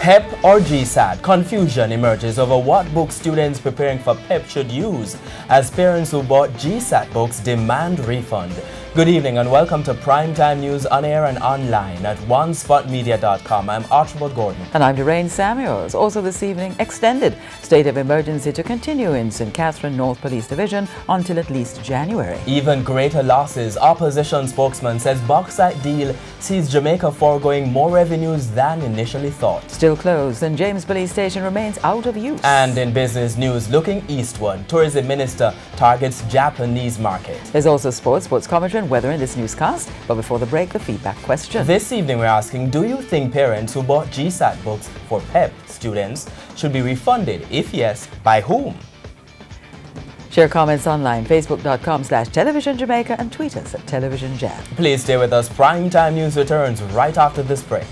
PEP or GSAT? Confusion emerges over what books students preparing for PEP should use as parents who bought GSAT books demand refund. Good evening and welcome to Primetime News on air and online at onespotmedia.com. I'm Archibald Gordon. And I'm Lorraine Samuels. Also this evening, extended state of emergency to continue in St. Catherine North Police Division until at least January. Even greater losses. Opposition spokesman says bauxite deal sees Jamaica foregoing more revenues than initially thought. Still closed and James Police Station remains out of use. And in business news, looking eastward, tourism minister targets Japanese market. There's also sports commentary and weather in this newscast. But before the break, the feedback question. This evening we're asking, do you think parents who bought GSAT books for PEP students should be refunded? If yes, by whom? Share comments online, facebook.com/Television Jamaica and tweet us at Television Jam. Please stay with us. Primetime News returns right after this break.